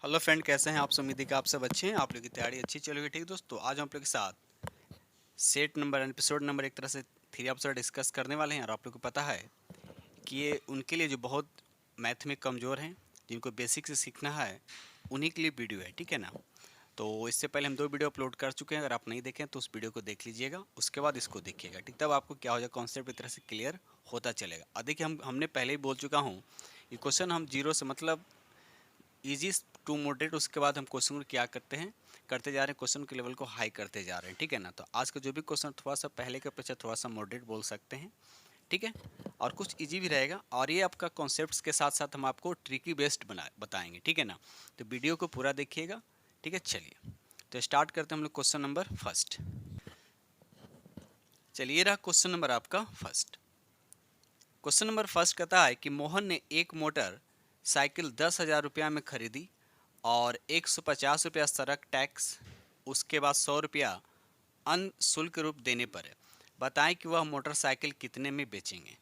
Hello friend, कैसे हैं आप सब? उम्मीद है कि आप सब अच्छे हैं। आप लोग की तैयारी अच्छी चल रही है। ठीक दोस्तों, आज हम आप लोग के साथ सेट नंबर एपिसोड नंबर एक तरह से थ्री एपिसोड डिस्कस करने वाले हैं। और आप लोग को पता है कि ये उनके लिए जो बहुत मैथ में कमज़ोर हैं, जिनको बेसिक से सीखना है, उन्हीं के लिए वीडियो है। ठीक है ना? तो इससे पहले हम 2 वीडियो अपलोड कर चुके हैं। अगर आप नहीं देखें तो उस वीडियो को देख लीजिएगा, उसके बाद इसको देखिएगा। ठीक, तब आपको क्या हो जाएगा, कॉन्सेप्ट एक तरह से क्लियर होता चलेगा। और देखिए, हमने पहले ही बोल चुका हूँ, ये क्वेश्चन हम जीरो से मतलब इजी टू मॉडरेट, उसके बाद हम क्वेश्चन को क्या करते हैं, करते जा रहे हैं, क्वेश्चन के लेवल को हाई करते जा रहे हैं। ठीक है ना? तो आज का जो भी क्वेश्चन थोड़ा सा पहले के अपेक्षा थोड़ा सा मॉडरेट बोल सकते हैं। ठीक है, और कुछ इजी भी रहेगा। और ये आपका कॉन्सेप्ट्स के साथ साथ हम आपको ट्रिकी बेस्ड बना बताएंगे। ठीक है ना? तो वीडियो को पूरा देखिएगा। ठीक है, चलिए तो स्टार्ट करते हैं हम लोग क्वेश्चन नंबर फर्स्ट। चलिए, रहा क्वेश्चन नंबर आपका फर्स्ट। क्वेश्चन नंबर फर्स्ट कहता है कि मोहन ने एक मोटर साइकिल 10,000 रुपया में खरीदी और 150 रुपया सड़क टैक्स, उसके बाद 100 रुपया अन्य शुल्क रूप देने पर है। बताएं कि वह मोटरसाइकिल कितने में बेचेंगे,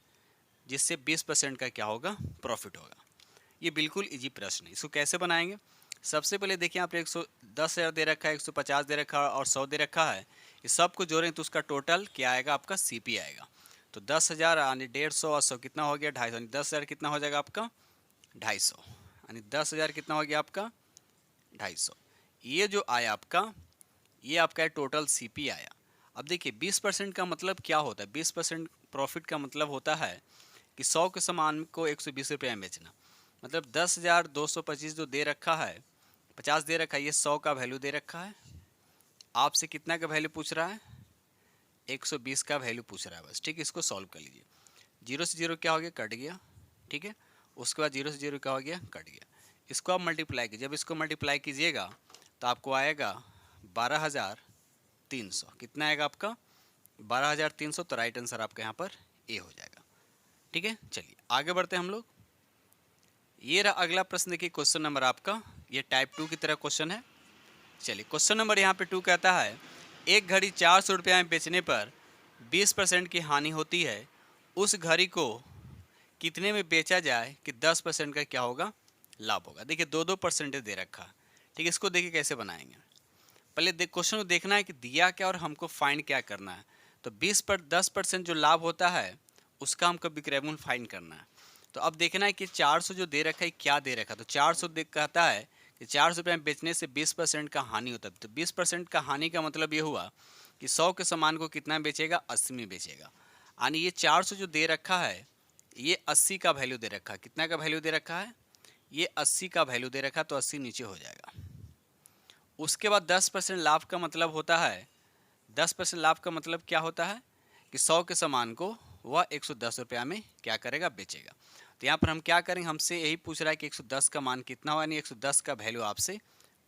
जिससे 20% का क्या होगा, प्रॉफिट होगा। ये बिल्कुल इजी प्रश्न है। इसको कैसे बनाएंगे? सबसे पहले देखिए, आप 110,000 दे रखा है, 150 दे रखा है और 100 दे रखा है। ये सबको जोड़ें तो उसका टोटल क्या आएगा, आपका सीपी आएगा। तो 10,000 यानी 150 और 100 कितना हो गया, 250। 10,000 कितना हो जाएगा आपका, 250। यानी 10,000 कितना हो गया आपका, 250। ये जो आया आपका, ये आपका टोटल सीपी आया। अब देखिए, 20% का मतलब क्या होता है? 20% प्रॉफिट का मतलब होता है कि 100 के सामान को 120 रुपये में बेचना। मतलब 10,225 जो दे रखा है, 50 दे रखा है, ये 100 का वैल्यू दे रखा है। आपसे कितना का वैल्यू पूछ रहा है, 120 का वैल्यू पूछ रहा है बस। ठीक है, इसको सॉल्व कर लीजिए। जीरो से जीरो क्या हो गया, कट गया। ठीक है, उसके बाद जीरो से जीरो क्या हो गया, कट गया। इसको आप मल्टीप्लाई कीजिए। जब इसको मल्टीप्लाई कीजिएगा तो आपको आएगा 12,300। कितना आएगा आपका, 12,300। तो राइट आंसर आपका यहाँ पर ए हो जाएगा। ठीक है, चलिए आगे बढ़ते हैं हम लोग। ये रहा अगला प्रश्न। देखिए, क्वेश्चन नंबर आपका ये टाइप 2 की तरह क्वेश्चन है। चलिए, क्वेश्चन नंबर यहाँ पे 2 कहता है, एक घड़ी 400 रुपया में बेचने पर 20% की हानि होती है। उस घड़ी को कितने में बेचा जाए कि 10% का क्या होगा, लाभ होगा। देखिए, 2% दे रखा। ठीक है, इसको देखिए कैसे बनाएंगे। पहले क्वेश्चन को देखना है कि दिया क्या और हमको फाइंड क्या करना है। तो 10% जो लाभ होता है उसका हमको विक्रय मूल्य फाइंड करना है। तो अब देखना है कि 400 जो दे रखा है क्या दे रखा है। तो 400 देख कहता है कि 400 रुपये में बेचने से 20% का हानि होता है। तो 20% का हानि का मतलब ये हुआ कि 100 के सामान को कितना बेचेगा, 80 में बेचेगा। यानी ये 400 जो दे रखा है, ये 80 का वैल्यू दे रखा है। कितना का वैल्यू दे रखा है, ये 80 का वैल्यू दे रखा है। तो 80 नीचे हो जाएगा। उसके बाद 10% लाभ का मतलब होता है, 10% लाभ का मतलब क्या होता है कि 100 के सामान को वह 110 रुपया में क्या करेगा, बेचेगा। तो यहाँ पर हम क्या करेंगे, हमसे यही पूछ रहा है कि 110 का मान कितना हुआ, यानी 110 का वैल्यू आपसे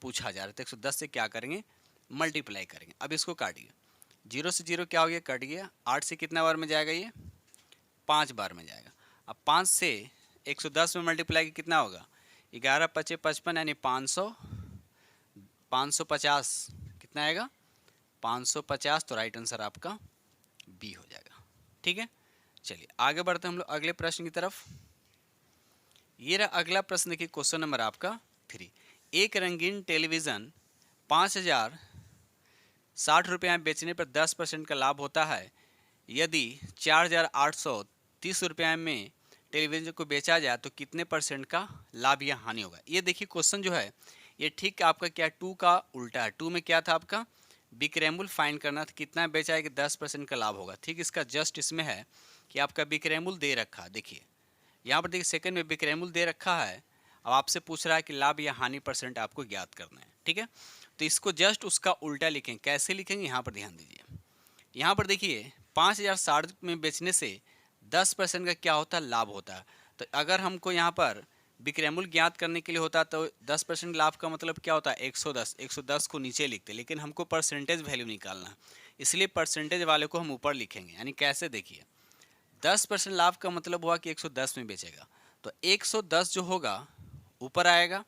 पूछा जा रहा है। तो 110 से क्या करेंगे, मल्टीप्लाई करेंगे। अब इसको काटिए। जीरो से जीरो क्या हो गया, कट गया। 8 से कितना बार में जाएगा, ये 5 बार में जाएगा। अब 5 से 110 में मल्टीप्लाई कितना होगा, 11 पचे 55, यानी 500, 550 कितना आएगा, 550। तो राइट आंसर आपका बी हो जाएगा। ठीक है, चलिए आगे बढ़ते हैं हम लोग अगले प्रश्न की तरफ। ये रहा अगला प्रश्न। देखिए, क्वेश्चन नंबर आपका 3। एक रंगीन टेलीविज़न 5,060 रुपये में बेचने पर 10% का लाभ होता है। यदि 4,830 रुपये में टेलीविज़न को बेचा जाए तो कितने परसेंट का लाभ या हानि होगा। ये देखिए, क्वेश्चन जो है ये ठीक आपका क्या, 2 का उल्टा है। 2 में क्या था आपका, विक्रय मूल्य फाइंड करना था, कितना बेचा है कि 10% का लाभ होगा। ठीक, इसका जस्ट इसमें है कि आपका विक्रय मूल्य दे रखा है। देखिए यहाँ पर देखिए, सेकंड में विक्रय मूल्य दे रखा है। अब आपसे पूछ रहा है कि लाभ या हानि परसेंट आपको ज्ञात करना है। ठीक है, तो इसको जस्ट उसका उल्टा लिखेंगे। कैसे लिखेंगे, यहाँ पर ध्यान दीजिए। यहाँ पर देखिए, 5,060 में बेचने से 10% का क्या होता है, लाभ होता है। तो अगर हमको यहाँ पर विक्रय मूल्य ज्ञात करने के लिए होता तो 10% लाभ का मतलब क्या होता है, 110। 110 को नीचे लिखते, लेकिन हमको परसेंटेज वैल्यू निकालना है, इसलिए परसेंटेज वाले को हम ऊपर लिखेंगे। यानी कैसे, देखिए 10% लाभ का मतलब हुआ कि 110 में बेचेगा। तो 110 जो होगा ऊपर आएगा,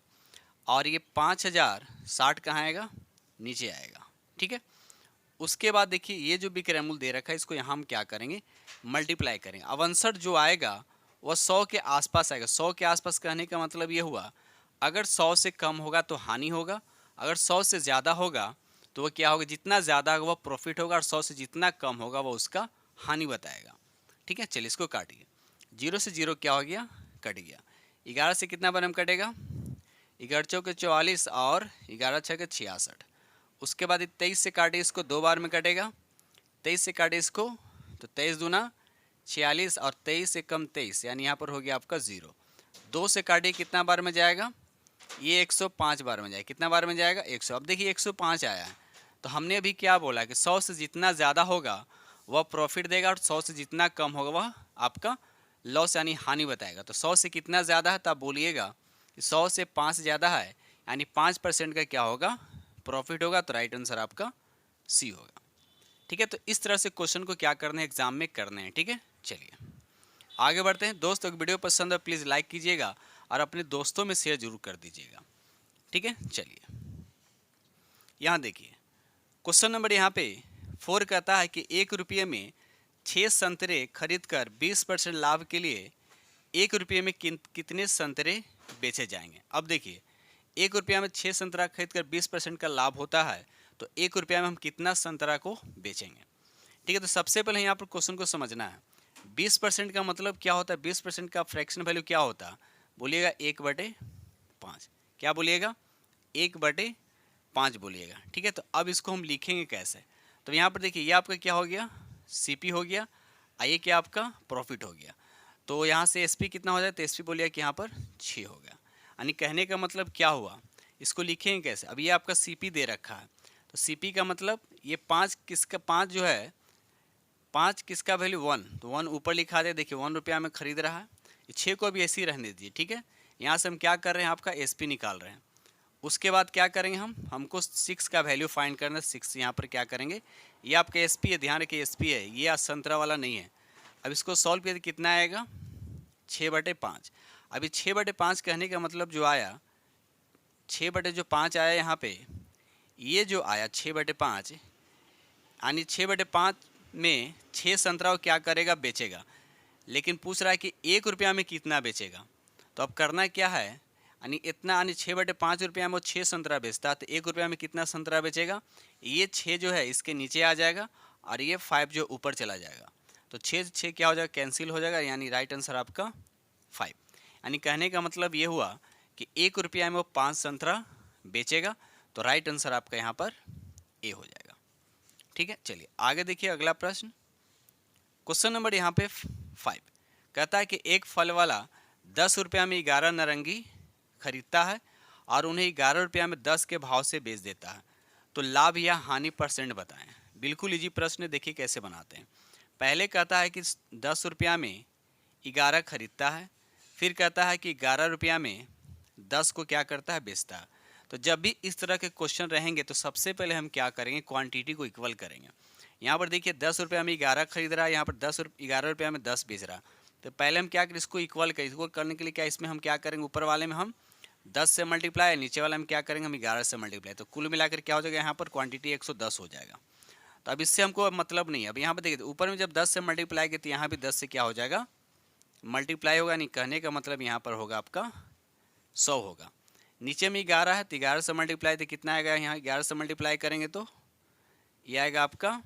और ये 5,060 कहाँ आएगा, नीचे आएगा। ठीक है, उसके बाद देखिए, ये जो विक्रय मूल्य दे रखा है इसको यहाँ हम क्या करेंगे, मल्टीप्लाई करेंगे। 62 जो आएगा वह 100 के आसपास आएगा। 100 के आसपास कहने का मतलब ये हुआ अगर 100 से कम होगा तो हानि होगा, अगर 100 से ज़्यादा होगा तो वो क्या होगा, जितना ज़्यादा होगा वो प्रॉफिट होगा, और 100 से जितना कम होगा वो उसका हानि बताएगा। ठीक है, चलिए इसको काटिए। 0 से 0 क्या हो गया, कट गया। 11 से कितना बार हम कटेगा, 11 चौके 44 और 11 छके 66। उसके बाद 23 से काटे इसको 2 बार में कटेगा, 23 से काटे इसको तो 23 दूना 46 और 23 से कम 23, यानी यहाँ पर हो गया आपका 0। 2 से काटिए कितना बार में जाएगा, ये 105 बार में जाएगा। कितना बार में जाएगा, 100। अब देखिए 105 आया है, तो हमने अभी क्या बोला कि 100 से जितना ज़्यादा होगा वह प्रॉफिट देगा, और 100 से जितना कम होगा वह आपका लॉस यानी हानि बताएगा। तो 100 से कितना ज़्यादा है, तब बोलिएगा कि 100 से 5 ज़्यादा है, यानी 5% का क्या होगा, प्रॉफिट होगा। तो राइट आंसर आपका सी होगा। ठीक है, तो इस तरह से क्वेश्चन को क्या करना है, एग्जाम में करने हैं। ठीक है, चलिए आगे बढ़ते हैं। दोस्तों वीडियो पसंद है प्लीज़ लाइक कीजिएगा और अपने दोस्तों में शेयर जरूर कर दीजिएगा। ठीक है, चलिए यहाँ देखिए क्वेश्चन नंबर यहाँ पे 4 कहता है कि 1 रुपये में 6 संतरे खरीद कर 20% लाभ के लिए 1 रुपये में कितने संतरे बेचे जाएंगे। अब देखिए 1 रुपया में 6 संतरा खरीद कर 20% का लाभ होता है, तो 1 रुपया में हम कितना संतरा को बेचेंगे। ठीक है, तो सबसे पहले यहाँ पर क्वेश्चन को समझना है। 20% का मतलब क्या होता है, 20% का फ्रैक्शन वैल्यू क्या होता है, बोलिएगा 1/5। क्या बोलिएगा, 1/5 बोलिएगा। ठीक है, तो अब इसको हम लिखेंगे कैसे, तो यहाँ पर देखिए ये आपका क्या हो गया, सीपी हो गया, ये क्या आपका प्रॉफिट हो गया। तो यहाँ से एसपी कितना हो जाए, तो एसपी बोलिएगा कि यहाँ पर 6 हो गया। यानी कहने का मतलब क्या हुआ, इसको लिखेंगे कैसे। अब ये आपका सीपी दे रखा है, तो सीपी का मतलब ये 5 किसका, 5 जो है 5 किसका वैल्यू 1, तो 1 ऊपर लिखा दे। देखिए 1 रुपया में खरीद रहा है, 6 को भी ऐसे ही रहने दीजिए। ठीक है, यहाँ से हम क्या कर रहे हैं, आपका एसपी निकाल रहे हैं। उसके बाद क्या करेंगे, हमको 6 का वैल्यू फाइंड करना है। 6 यहाँ पर क्या करेंगे, ये आपका एसपी है, ध्यान रखिए एसपी है, ये संतरा वाला नहीं है। अब इसको सॉल्व किया तो कितना आएगा, 6/5। अभी 6/5 कहने का मतलब जो आया 6/5 आया यहाँ पे, ये जो आया 6/5, यानी 6/5 में 6 संतरा क्या करेगा, बेचेगा। लेकिन पूछ रहा है कि 1 रुपया में कितना बेचेगा। तो अब करना क्या है, यानी इतना, यानी 6/5 रुपया में वो 6 संतरा बेचता है, तो 1 रुपया में कितना संतरा बेचेगा, ये 6 जो है इसके नीचे आ जाएगा और ये 5 जो ऊपर चला जाएगा। तो 6 क्या हो जाएगा, कैंसिल हो जाएगा, यानी राइट आंसर आपका 5। यानी कहने का मतलब ये हुआ कि 1 रुपया में वो 5 संतरा बेचेगा। तो राइट आंसर आपका यहाँ पर ए हो जाएगा। ठीक है, चलिए आगे देखिए अगला प्रश्न। क्वेश्चन नंबर यहाँ पे 5 कहता है कि एक फल वाला 10 रुपया में 11 नारंगी खरीदता है और उन्हें 11 रुपया में 10 के भाव से बेच देता है, तो लाभ या हानि परसेंट बताएं। बिल्कुल इजी प्रश्न, देखिए कैसे बनाते हैं। पहले कहता है कि 10 रुपया में 11 खरीदता है, फिर कहता है कि 11 रुपया में 10 को क्या करता है, बेचता है। तो जब भी इस तरह के क्वेश्चन रहेंगे तो सबसे पहले हम क्या करेंगे, क्वांटिटी को इक्वल करेंगे। यहाँ पर देखिए 10 रुपया में 11 खरीद रहा है, यहाँ पर 11 रुपया में 10 बेच रहा है। तो पहले हम क्या करें, इसको इक्वल करें। इक्वल करने के लिए क्या इसमें हम क्या करेंगे, ऊपर वाले में हम 10 से मल्टीप्लाई, नीचे वाले में क्या करेंगे, हम 11 से मल्टीप्लाई। तो कुल मिलाकर क्या हो जाएगा, यहाँ पर क्वांटिटी 110 हो जाएगा। तो अब इससे हमको मतलब नहीं है। अब यहाँ पर देखिए ऊपर में जब 10 से मल्टीप्लाई किया तो यहाँ भी 10 से क्या हो जाएगा, मल्टीप्लाई होगा। नहीं, कहने का मतलब यहाँ पर होगा आपका 100 होगा। नीचे में 11 है तो 11 से मल्टीप्लाई तो कितना आएगा, यहाँ 11 से मल्टीप्लाई करेंगे तो ये आएगा आपका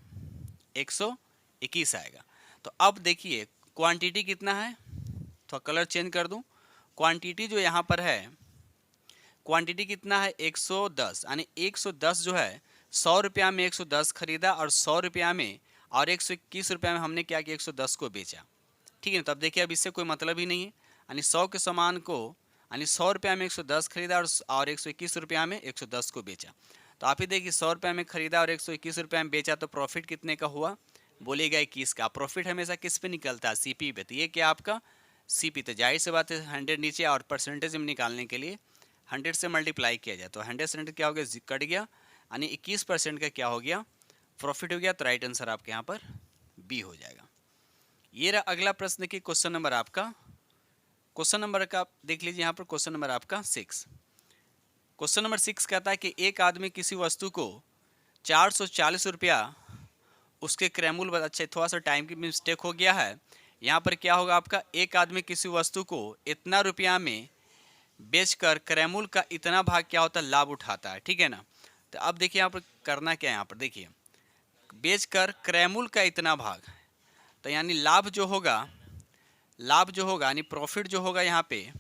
121 आएगा। तो अब देखिए क्वांटिटी कितना है, तो कलर चेंज कर दूं। क्वांटिटी जो यहाँ पर है, क्वांटिटी कितना है 110, यानी 110 जो है 100 रुपया में 110 खरीदा और 100 रुपया में और 121 रुपया में हमने क्या किया, 110 को बेचा। ठीक है, तब देखिए अब इससे कोई मतलब ही नहीं है। यानी 100 के सामान को, यानी 100 रुपया में 110 खरीदा और 121 रुपया में 110 को बेचा। तो आप ही देखिए 100 रुपया में खरीदा और 121 रुपया में बेचा, तो प्रॉफिट कितने का हुआ, बोलिएगा 21 का। प्रॉफिट हमेशा किस पे निकलता है, सीपी पे। तो ये क्या आपका सीपी, तो जाहिर सी बात है 100 नीचे, और परसेंटेज में निकालने के लिए 100 से मल्टीप्लाई किया जाए। तो 100 से 100 क्या हो गया, कट गया, यानी 21% का क्या हो गया, प्रॉफिट हो गया। तो राइट आंसर आपके यहाँ पर बी हो जाएगा। ये रहा अगला प्रश्न। देखिए क्वेश्चन नंबर आपका, क्वेश्चन नंबर का देख लीजिए यहाँ पर, क्वेश्चन नंबर आपका 6। क्वेश्चन नंबर 6 कहता है कि एक आदमी किसी वस्तु को 440 रुपया उसके क्रयमूल्य, अच्छा थोड़ा सा टाइम की मिस्टेक हो गया है। यहाँ पर क्या होगा आपका, एक आदमी किसी वस्तु को इतना रुपया में बेचकर क्रयमूल्य का इतना भाग क्या होता है, लाभ उठाता है, ठीक है ना। तो अब देखिए यहाँ पर करना क्या है, यहाँ पर देखिए बेचकर क्रयमूल्य का इतना भाग, तो यानी लाभ जो होगा, यानी प्रॉफिट जो होगा यहाँ पे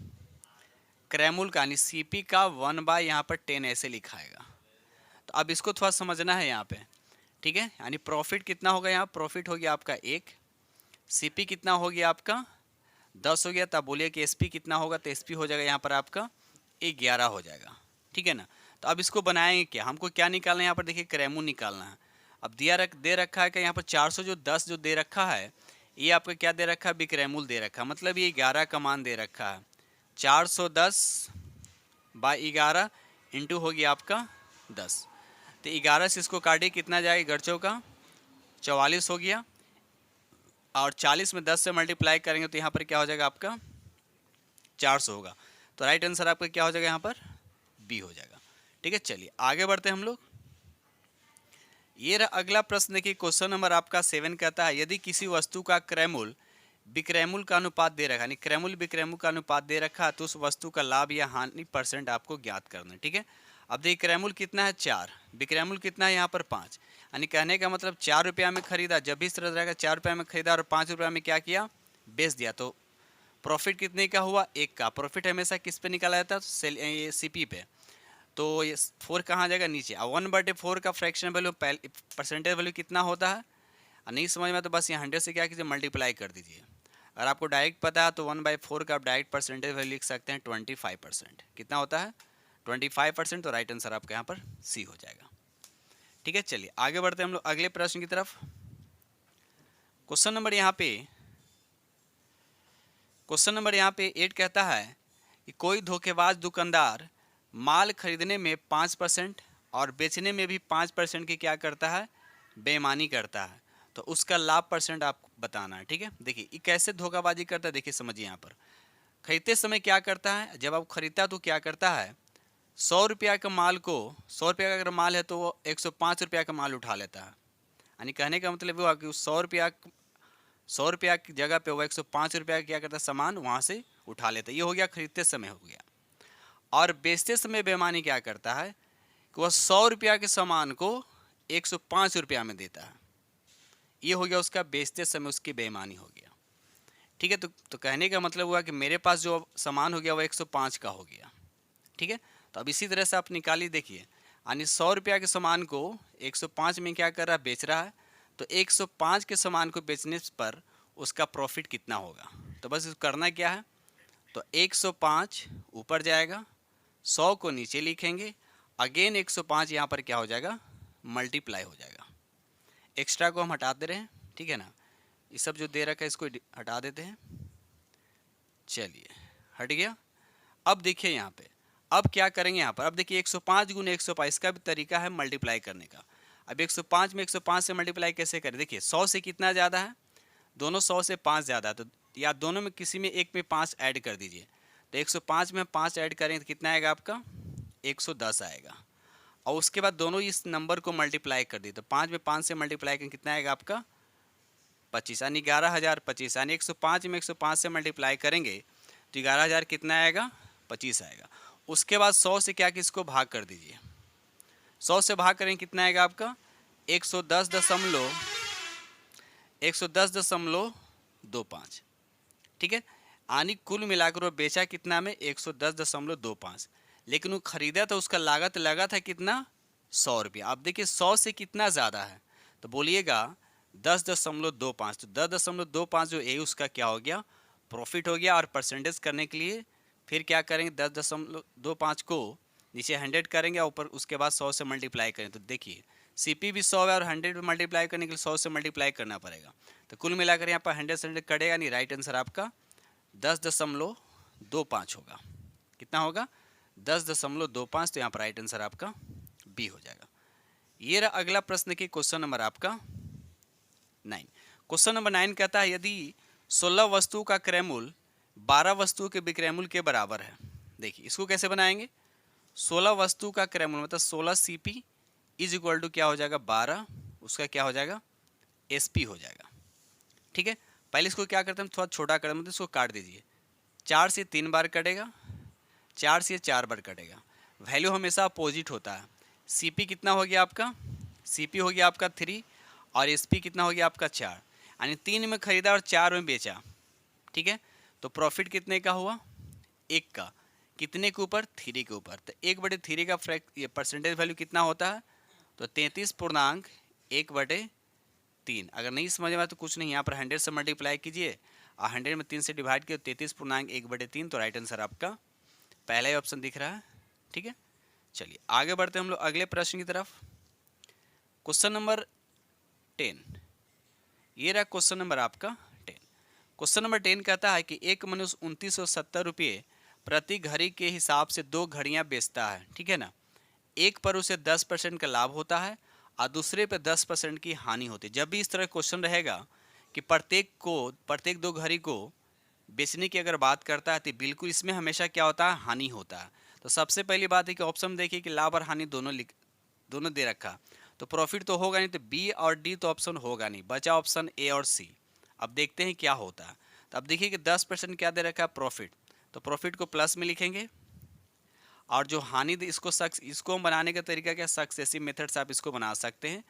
क्रयमूल्य का यानी सीपी का 1/, यहाँ पर 10 ऐसे लिखाएगा। तो अब इसको थोड़ा समझना है यहाँ पे, ठीक है। यानी प्रॉफिट कितना होगा, यहाँ प्रॉफिट हो गया आपका 1, सीपी कितना हो गया आपका 10 हो गया। तब बोलिए कि एसपी कितना होगा, तो एसपी हो जाएगा यहाँ पर आपका 11 हो जाएगा, ठीक है ना। तो अब इसको बनाएंगे क्या, हमको क्या निकालना है, यहाँ पर देखिए क्रयमूल्य निकालना है। अब दे रखा है कि यहाँ पर 400 जो 10 जो दे रखा है, ये आपका क्या दे रखा है, विक्रयमूल्य दे रखा है, मतलब ये 11 का मान दे रखा है। 410/11 इंटू हो गया आपका 10। तो 11 से इसको काटिए, कितना जाएगा गड़चों का 44 हो गया, और 40 में 10 से मल्टीप्लाई करेंगे तो यहाँ पर क्या हो जाएगा आपका 400 होगा। तो राइट आंसर आपका क्या हो जाएगा, यहाँ पर बी हो जाएगा, ठीक है। चलिए आगे बढ़ते हैं हम लोग। ये रहा अगला प्रश्न, देखिए क्वेश्चन नंबर आपका 7 कहता है यदि किसी वस्तु का क्रयमूल्य विक्रयमूल्य का अनुपात दे रखा है, यानी क्रयमूल्य विक्रयमूल्य का अनुपात दे रखा है, तो उस वस्तु का लाभ या हानि परसेंट आपको ज्ञात करना है, ठीक है। अब देखिए क्रयमूल्य कितना है 4, विक्रयमूल्य कितना है यहाँ पर 5, यानी कहने का मतलब 4 रुपया में खरीदा, जब भी इस तरह रहेगा 4 रुपया में खरीदा और 5 रुपया में क्या किया, बेच दिया, तो प्रॉफिट कितने का हुआ, 1 का। प्रॉफिट हमेशा किस पे निकाला जाता है, ये सीपी पे। तो ये 4 कहाँ जाएगा, नीचे। अब 1/4 का फ्रैक्शन वैल्यू परसेंटेज वैल्यू कितना होता है, नहीं समझ में तो बस ये 100 से क्या कीजिए मल्टीप्लाई कर दीजिए। अगर आपको डायरेक्ट पता है तो 1/4 का आप डायरेक्ट परसेंटेज वैल्यू लिख सकते हैं 25%। कितना होता है 25%। तो राइट आंसर आपका यहाँ पर सी हो जाएगा, ठीक है। चलिए आगे बढ़ते हैं हम लोग अगले प्रश्न की तरफ। क्वेश्चन नंबर यहाँ पे 8 कहता है कि कोई धोखेबाज दुकानदार माल खरीदने में 5% और बेचने में भी 5% की क्या करता है, बेईमानी करता है, तो उसका लाभ परसेंट आपको बताना है, ठीक है। देखिए ये कैसे धोखाबाजी करता है, देखिए समझिए। यहाँ पर खरीदते समय क्या करता है, जब आप खरीदता है तो क्या करता है, 100 रुपया का माल को, 100 रुपया का अगर माल है तो वो 105 रुपया का माल उठा लेता है। यानी कहने का मतलब वो कि 100 रुपया की जगह पे वो 105 रुपया क्या करता है, सामान वहाँ से उठा लेता है। ये हो गया खरीदते समय हो गया। और बेचते समय बेईमानी क्या करता है कि वह 100 रुपया के सामान को 105 रुपया में देता है। ये हो गया उसका बेचते समय उसकी बेईमानी हो गया, ठीक है। तो कहने का मतलब हुआ कि मेरे पास जो सामान हो गया वो 105 का हो गया, ठीक है। तो अब इसी तरह से आप निकालिए, देखिए यानी 100 रुपया के सामान को 105 में क्या कर रहा है, बेच रहा है। तो 105 के सामान को बेचने पर उसका प्रॉफिट कितना होगा, तो बस इसको करना क्या है, तो 105 ऊपर जाएगा, 100 को नीचे लिखेंगे, अगेन 105 यहाँ पर क्या हो जाएगा, मल्टीप्लाई हो जाएगा। एक्स्ट्रा को हम हटा दे रहे हैं, ठीक है ना। ये सब जो दे रखा है इसको हटा देते हैं, चलिए हट गया। अब देखिए यहाँ पे अब क्या करेंगे, यहाँ पर अब देखिए 105 गुने 105 इसका भी तरीका है मल्टीप्लाई करने का। अब 105 में 105 से मल्टीप्लाई कैसे करें, देखिए 100 से कितना ज़्यादा है, दोनों 100 से 5 ज़्यादा है, तो या दोनों में किसी में एक में 5 ऐड कर दीजिए। तो 105 में 5 ऐड करें तो कितना आएगा आपका 110 आएगा। और उसके बाद दोनों इस नंबर को मल्टीप्लाई कर दिए, तो 5 में 5 से मल्टीप्लाई करें कितना आएगा आपका 25, यानी 11,025। यानी 105 में 105 से मल्टीप्लाई करेंगे तो 11,000 कितना आएगा 25 आएगा। उसके बाद 100 से क्या किसको भाग कर दीजिए, 100 से भाग करें कितना आएगा आपका 110.25, ठीक है। यानी कुल मिलाकर वो बेचा कितना में 110.25, लेकिन वो खरीदा तो उसका लागत लगा था कितना 100 रुपया। आप देखिए 100 से कितना ज़्यादा है, तो बोलिएगा 10.25, तो 10.25 जो है उसका क्या हो गया प्रॉफिट हो गया। और परसेंटेज करने के लिए फिर क्या करेंगे 10.25 को नीचे 100 करेंगे और ऊपर उसके बाद 100 से मल्टीप्लाई करें, तो देखिए सीपी भी 100 है और 100 पे मल्टीप्लाई करने के लिए 100 से मल्टीप्लाई करना पड़ेगा। तो कुल मिलाकर यहाँ पर 100 से 100 कटेगा नहीं, राइट आंसर आपका 10.25 होगा। कितना होगा 10.25, तो यहाँ पर राइट आंसर आपका बी हो जाएगा। ये रहा अगला प्रश्न की क्वेश्चन नंबर आपका 9। क्वेश्चन नंबर 9 कहता है यदि 16 वस्तु का क्रयमूल्य 12 वस्तु के विक्रयमूल्य के बराबर है। देखिए इसको कैसे बनाएंगे, 16 वस्तु का क्रयमूल्य मतलब 16 सीपी इज इक्वल टू क्या हो जाएगा 12, उसका क्या हो जाएगा एसपी हो जाएगा, ठीक है। पहले इसको क्या करते हैं हम थोड़ा छोटा कर मतलब इसको काट दीजिए, 4 से 3 बार कटेगा, 4 से 4 बार कटेगा, वैल्यू हमेशा अपोजिट होता है। CP कितना हो गया आपका, CP हो गया आपका 3 और SP कितना हो गया आपका 4, यानी 3 में खरीदा और 4 में बेचा, ठीक है। तो प्रॉफिट कितने का हुआ, 1 का, कितने के ऊपर, 3 के ऊपर। तो 1/3 का ये परसेंटेज वैल्यू कितना होता है, तो 33.1/3। अगर नहीं समझ में आया तो कुछ नहीं, यहाँ पर 100 से मल्टीप्लाई कीजिए और 100 में 3 से डिवाइड किया, 33.1/3। तो राइट आंसर आपका पहला ही ऑप्शन दिख रहा है, ठीक है। चलिए आगे बढ़ते हैं हम लोग अगले प्रश्न की तरफ। क्वेश्चन नंबर 10, ये रहा क्वेश्चन नंबर आपका 10। क्वेश्चन नंबर 10 कहता है कि एक मनुष्य 2970 रुपये प्रति घड़ी के हिसाब से 2 घड़ियां बेचता है, ठीक है ना। एक पर उसे 10% का लाभ होता है और दूसरे पर 10% की हानि होती है। जब भी इस तरह क्वेश्चन रहेगा कि प्रत्येक 2 घड़ी को बेचने की अगर बात करता है तो बिल्कुल इसमें हमेशा क्या होता है, हानि होता है। तो सबसे पहली बात है कि ऑप्शन देखिए कि लाभ और हानि दोनों दे रखा, तो प्रॉफिट तो होगा नहीं, तो बी और डी तो ऑप्शन होगा नहीं, बचा ऑप्शन ए और सी। अब देखते हैं क्या होता है। तो अब देखिए कि 10% क्या दे रखा है, प्रॉफिट, तो प्रॉफिट को प्लस में लिखेंगे और जो हानि इसको हम बनाने का तरीका क्या, सक्सेसिव मेथड से आप इसको बना सकते हैं।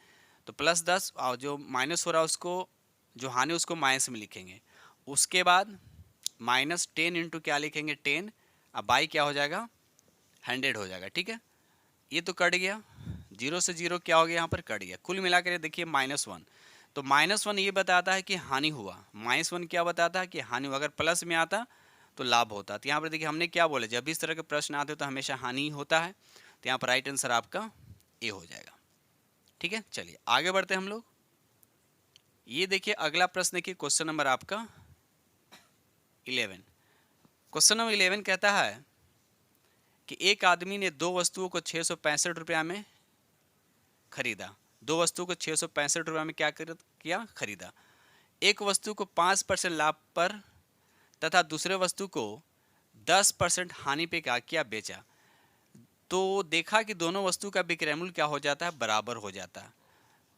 तो +10 और जो माइनस हो रहा है उसको, जो हानि उसको माइनस में लिखेंगे। उसके बाद -10 इंटू क्या लिखेंगे, 10, अब बाई क्या हो जाएगा, 100 हो जाएगा, ठीक है। ये तो कट गया, 0 से 0 क्या हो गया, यहाँ पर कट गया। कुल मिलाकर देखिए -1, तो -1 ये बताता है कि हानि हुआ, -1 क्या बताता है कि हानि हुआ। अगर प्लस में आता तो लाभ होता। तो यहाँ पर देखिए हमने क्या बोले, जब भी इस तरह के प्रश्न आते हो तो हमेशा हानि होता है। तो यहाँ पर राइट आंसर आपका ए हो जाएगा, ठीक है। चलिए आगे बढ़ते हैं हम लोग। ये देखिए अगला प्रश्न देखिए, क्वेश्चन नंबर आपका 11। क्वेश्चन नंबर 11 कहता है कि एक आदमी ने 2 वस्तुओं को 665 रुपया में खरीदा। 2 वस्तुओं को 665 रुपया में क्या किया, खरीदा। एक वस्तु को 5% लाभ पर तथा दूसरे वस्तु को 10% हानि पे क्या किया, बेचा। तो देखा कि दोनों वस्तु का विक्रय मूल्य क्या हो जाता है, बराबर हो जाता है।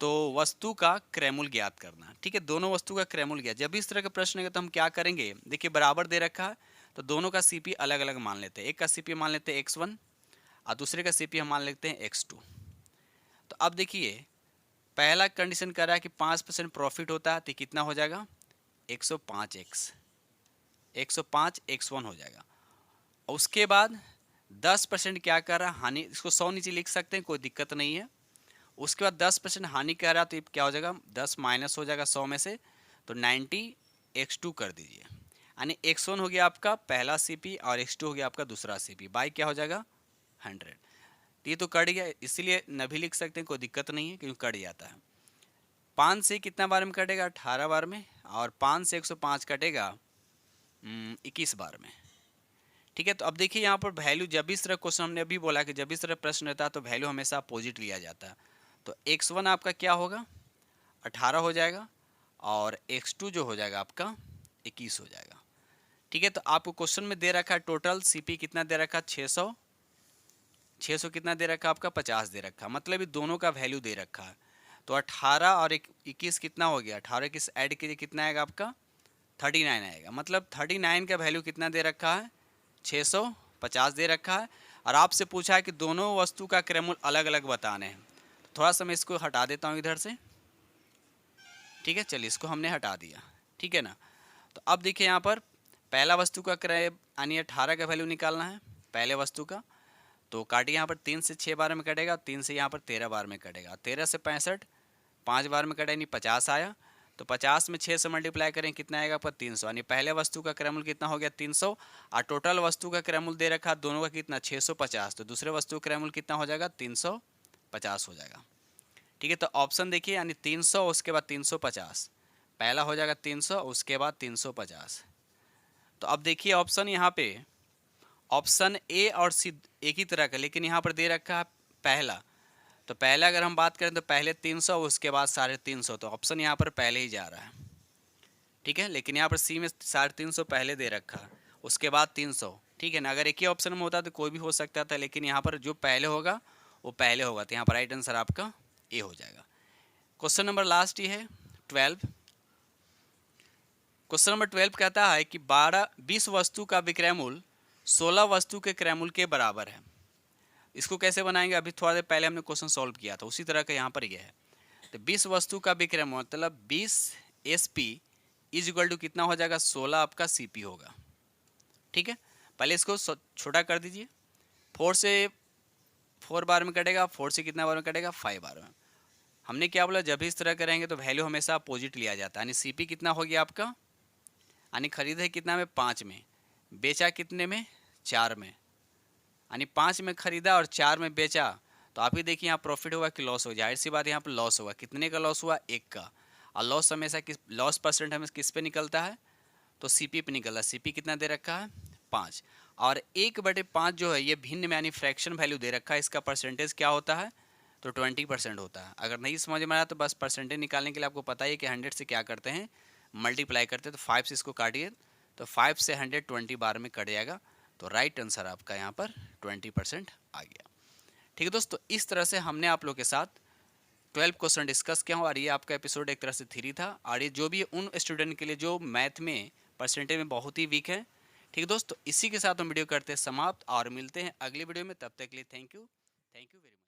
तो वस्तु का क्रय मूल्य ज्ञात करना, ठीक है। दोनों वस्तु का क्रय मूल्य ज्ञात, जब भी इस तरह का प्रश्न है तो हम क्या करेंगे, देखिए बराबर दे रखा है तो दोनों का CP अलग अलग मान लेते हैं। एक का CP मान लेते हैं x1 और दूसरे का CP हम मान लेते हैं x2। तो अब देखिए पहला कंडीशन कर रहा है कि 5% प्रॉफिट होता है, तो कितना हो जाएगा, 105 x1 हो जाएगा। उसके बाद 10% क्या कर रहा है, हानि, इसको 100 नीचे लिख सकते हैं, कोई दिक्कत नहीं है। उसके बाद 10% हानि कह रहा है, तो ये क्या हो जाएगा, 10 माइनस हो जाएगा 100 में से, तो 90 x2 कर दीजिए, यानी x1 हो गया आपका पहला CP और x2 हो गया आपका दूसरा CP, बाई क्या हो जाएगा 100। ये तो कट गया, इसीलिए न भी लिख सकते हैं, कोई दिक्कत नहीं है क्योंकि कट जाता है। 5 से कितना बार में कटेगा, 18 बार में, और 5 से 105 कटेगा 21 बार में, ठीक है। तो अब देखिए यहाँ पर वैल्यू, जब भी इस तरह क्वेश्चन, हमने अभी बोला कि जब भी इस तरह प्रश्न रहता है तो वैल्यू हमेशा अपोजिट लिया जाता है। तो x1 आपका क्या होगा, 18 हो जाएगा, और x2 जो हो जाएगा आपका 21 हो जाएगा, ठीक है। तो आपको क्वेश्चन में दे रखा है टोटल CP कितना दे रखा है, 600 कितना दे रखा है आपका, 50 दे रखा है, मतलब ये दोनों का वैल्यू दे रखा है। तो 18 और 21 कितना हो गया, 18 21 ऐड कीजिए, कितना आएगा आपका 39 आएगा। मतलब 39 का वैल्यू कितना दे रखा है, 650 दे रखा है। और आपसे पूछा है कि दोनों वस्तु का क्रय मूल्य अलग अलग बताने हैं। तो थोड़ा सा मैं इसको हटा देता हूँ इधर से, ठीक है। चलिए इसको हमने हटा दिया, ठीक है ना। तो अब देखिए यहाँ पर पहला वस्तु का क्रय यानी 18 का वैल्यू निकालना है पहले वस्तु का। तो काटिए, यहाँ पर 3 से 6 बार में कटेगा, 3 से यहाँ पर 13 बार में कटेगा, 13 से 65 5 बार में कटे, यानी 50 आया। तो 50 में 6 से मल्टीप्लाई करें, कितना आएगा आपका 300, यानी पहले वस्तु का क्रय मूल्य कितना हो गया 300, और टोटल वस्तु का क्रय मूल्य दे रखा दोनों का कितना 650, तो दूसरे वस्तु का क्रय मूल्य कितना हो जाएगा 350 हो जाएगा, ठीक है। तो ऑप्शन देखिए, यानी 300 उसके बाद 350, पहला हो जाएगा 300 उसके बाद 350। तो अब देखिए ऑप्शन यहाँ पे ऑप्शन ए और सी एक ही तरह का, लेकिन यहाँ पर दे रखा है पहला। तो पहले अगर हम बात करें तो पहले 300 उसके बाद 350, तो ऑप्शन यहाँ पर पहले ही जा रहा है, ठीक है। लेकिन यहाँ पर सी में 350 पहले दे रखा है उसके बाद 300, ठीक है ना। अगर एक ही ऑप्शन में होता तो कोई भी हो सकता था, लेकिन यहाँ पर जो पहले होगा वो पहले होगा। तो यहाँ पर राइट आंसर आपका ए हो जाएगा। क्वेश्चन नंबर लास्ट ये है 12। क्वेश्चन नंबर 12 कहता है कि 20 वस्तु का विक्रय मूल्य 16 वस्तु के क्रयमूल्य के बराबर है। इसको कैसे बनाएंगे, अभी थोड़ा देर पहले हमने क्वेश्चन सॉल्व किया था, उसी तरह का यहाँ पर यह है। तो 20 वस्तु का विक्रय मूल्य मतलब 20 SP इज इक्वल टू कितना हो जाएगा, 16 आपका CP होगा। ठीक है, पहले इसको छोटा कर दीजिए। 4 से 4 बार में कटेगा, 4 से कितना बार में कटेगा, 5 बार में। हमने क्या बोला, जब भी इस तरह करेंगे तो वैल्यू हमेशा अपोजिट लिया जाता है। यानी CP कितना हो गया आपका, यानी खरीदा है कितना में, 5 में, बेचा कितने में, 4 में। यानी 5 में खरीदा और 4 में बेचा, तो आप ही देखिए यहाँ प्रॉफिट होगा कि लॉस हो, जाहिर सी बात यहाँ पर लॉस होगा। कितने का लॉस हुआ, 1 का। और लॉस हमेशा किस, लॉस परसेंट हमें किस पे निकलता है, तो CP पे निकल रहा है। CP कितना दे रखा है, 5। और 1/5 जो है ये भिन्न में यानी फ्रैक्शन वैल्यू दे रखा है, इसका परसेंटेज क्या होता है, तो 20% होता है। अगर नहीं समझ में आया तो बस परसेंटेज निकालने के लिए आपको पता ही है कि 100 से क्या करते हैं, मल्टीप्लाई करते हैं। तो 5 से इसको काटिए, तो 5 से 100 20 बार में कट जाएगा। तो राइट आंसर आपका यहाँ पर 20% आ गया। ठीक है दोस्तों, इस तरह से हमने आप लोग के साथ 12 क्वेश्चन डिस्कस किया और ये आपका एपिसोड एक तरह से थ्री था। और ये जो भी उन स्टूडेंट के लिए जो मैथ में परसेंटेज में बहुत ही वीक है। ठीक है दोस्तों, इसी के साथ हम वीडियो करते हैं समाप्त और मिलते हैं अगली वीडियो में। तब तक के लिए थैंक यू वेरी मच।